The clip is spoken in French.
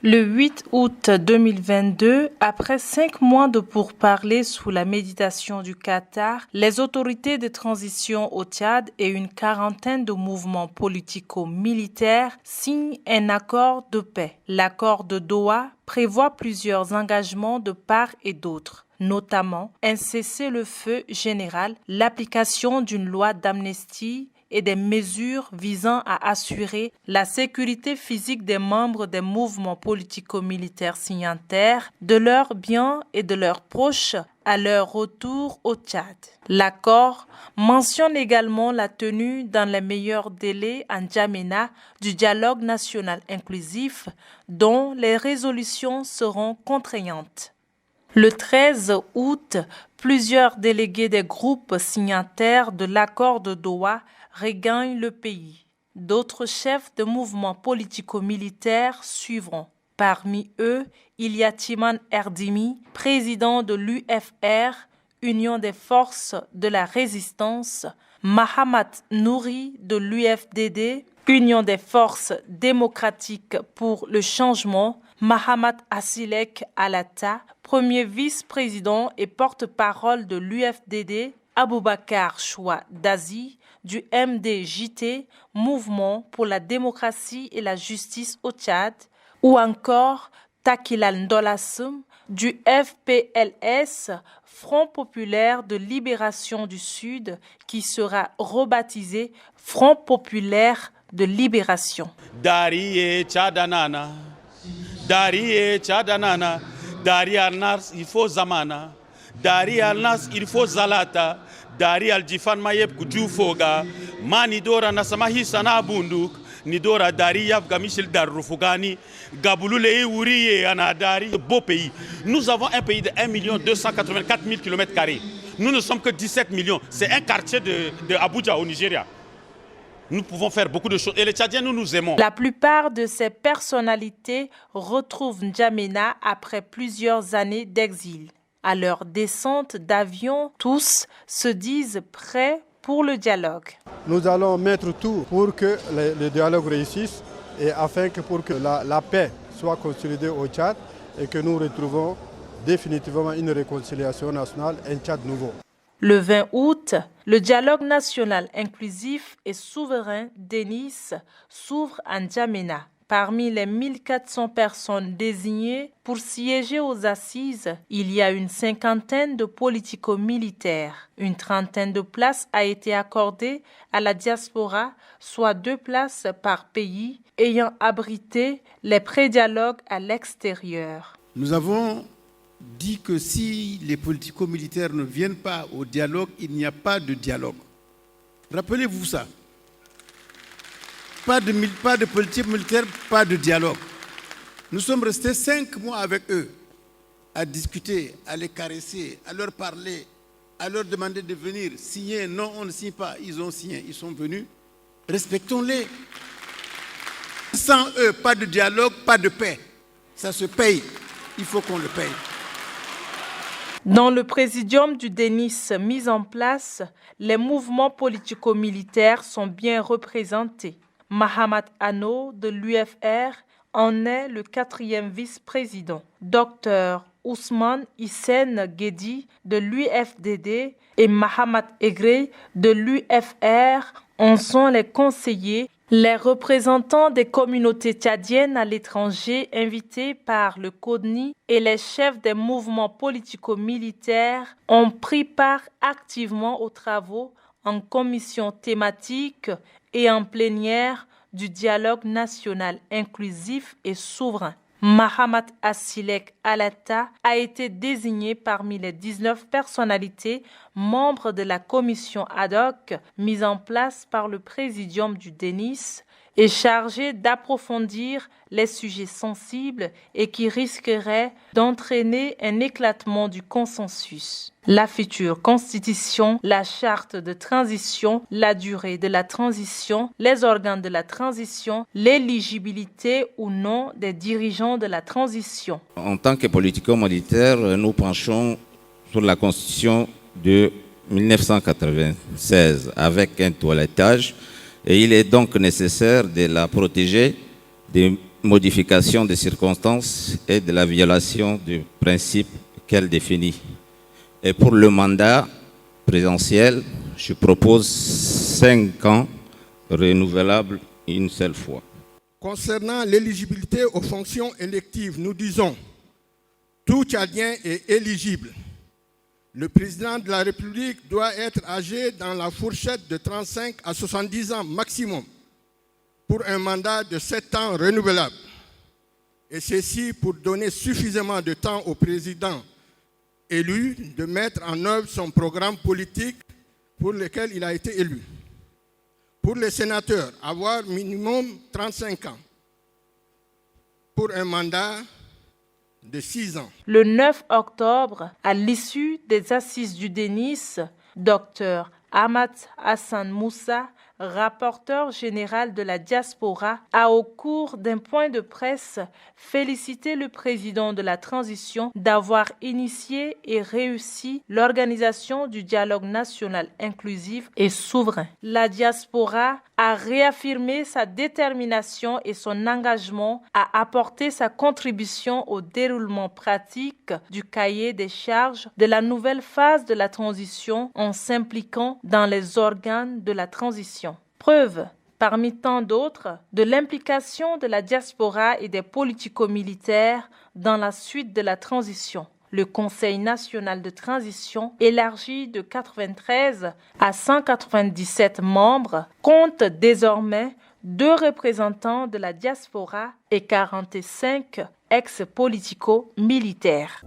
Le 8 août 2022, après 5 mois de pourparlers sous la méditation du Qatar, les autorités de transition au Tchad et une quarantaine de mouvements politico-militaires signent un accord de paix. L'accord de Doha prévoit plusieurs engagements de part et d'autre, notamment un cessez-le-feu général, l'application d'une loi d'amnistie et des mesures visant à assurer la sécurité physique des membres des mouvements politico-militaires signataires, de leurs biens et de leurs proches à leur retour au Tchad. L'accord mentionne également la tenue dans les meilleurs délais en N'Djamena du dialogue national inclusif dont les résolutions seront contraignantes. Le 13 août, plusieurs délégués des groupes signataires de l'accord de Doha regagnent le pays. D'autres chefs de mouvements politico-militaires suivront. Parmi eux, il y a Timan Erdimi, président de l'UFR, Union des forces de la résistance, Mahamat Nouri de l'UFDD, Union des forces démocratiques pour le changement, Mahamat Assilek Alata, premier vice-président et porte-parole de l'UFDD, Aboubakar Choua Dazi, du MDJT, Mouvement pour la démocratie et la justice au Tchad, ou encore Takilal Ndolassum, du FPLS, Front populaire de libération du Sud, qui sera rebaptisé Front populaire de libération. Dari Tchadanana, Dari Tchadanana, Dari Al-Nas, il faut Zamana, Dari Al-Nas, il faut Zalata, Dari Al-Jifan Mayeb Kudjoufoga, Manidora Nasamahi Sana Bunduk, Nidora Dari Yavga Michel Darroufogani, Gaboulou Ouriye Anadari, beau pays. Nous avons un pays de 1 284 000 km². Nous ne sommes que 17 millions. C'est un quartier de Abuja au Nigeria. Nous pouvons faire beaucoup de choses. Et les Tchadiens, nous nous aimons. La plupart de ces personnalités retrouvent N'Djamena après plusieurs années d'exil. À leur descente d'avion, tous se disent prêts pour le dialogue. Nous allons mettre tout pour que le dialogue réussisse et afin que pour que la paix soit consolidée au Tchad et que nous retrouvons définitivement une réconciliation nationale, un Tchad nouveau. Le 20 août, le dialogue national inclusif et souverain d'Enis s'ouvre à N'Djamena. Parmi les 1400 personnes désignées pour siéger aux assises, il y a une cinquantaine de politico-militaires. Une trentaine de places a été accordée à la diaspora, soit 2 places par pays, ayant abrité les pré-dialogues à l'extérieur. Nous avons dit que si les politico-militaires ne viennent pas au dialogue, il n'y a pas de dialogue. Rappelez-vous ça. Pas de politique militaire, pas de dialogue. Nous sommes restés 5 mois avec eux à discuter, à les caresser, à leur parler, à leur demander de venir signer. Non, on ne signe pas. Ils ont signé, ils sont venus. Respectons-les. Sans eux, pas de dialogue, pas de paix. Ça se paye. Il faut qu'on le paye. Dans le présidium du Denis mis en place, les mouvements politico-militaires sont bien représentés. Mahamat Ano de l'UFR en est le 4e vice-président. Dr Ousmane Hissène Guedi de l'UFDD et Mahamat Egrey de l'UFR en sont les conseillers. Les représentants des communautés tchadiennes à l'étranger invités par le CODNI et les chefs des mouvements politico-militaires ont pris part activement aux travaux en commission thématique et en plénière du dialogue national inclusif et souverain. Mahamat Assilek Alata a été désigné parmi les 19 personnalités membres de la commission ad hoc mise en place par le présidium du Denis et chargée d'approfondir les sujets sensibles et qui risqueraient d'entraîner un éclatement du consensus. La future constitution, la charte de transition, la durée de la transition, les organes de la transition, l'éligibilité ou non des dirigeants de la transition. En tant que politico-militaires, nous penchons sur la constitution de 1996 avec un toilettage et il est donc nécessaire de la protéger, de modification des circonstances et de la violation du principe qu'elle définit. Et pour le mandat présidentiel, je propose 5 ans renouvelables une seule fois. Concernant l'éligibilité aux fonctions électives, nous disons tout Tchadien est éligible. Le président de la République doit être âgé dans la fourchette de 35 à 70 ans maximum pour un mandat de 7 ans renouvelable. Et ceci pour donner suffisamment de temps au président élu de mettre en œuvre son programme politique pour lequel il a été élu. Pour les sénateurs, avoir minimum 35 ans pour un mandat de 6 ans. Le 9 octobre, à l'issue des assises du Denis, Dr Ahmad Hassan Moussa, rapporteur général de la diaspora, a au cours d'un point de presse félicité le président de la transition d'avoir initié et réussi l'organisation du dialogue national inclusif et souverain. La diaspora a réaffirmé sa détermination et son engagement à apporter sa contribution au déroulement pratique du cahier des charges de la nouvelle phase de la transition en s'impliquant dans les organes de la transition. Preuve, parmi tant d'autres, de l'implication de la diaspora et des politico-militaires dans la suite de la transition. Le Conseil national de transition, élargi de 93 à 197 membres, compte désormais 2 représentants de la diaspora et 45 ex-politico-militaires.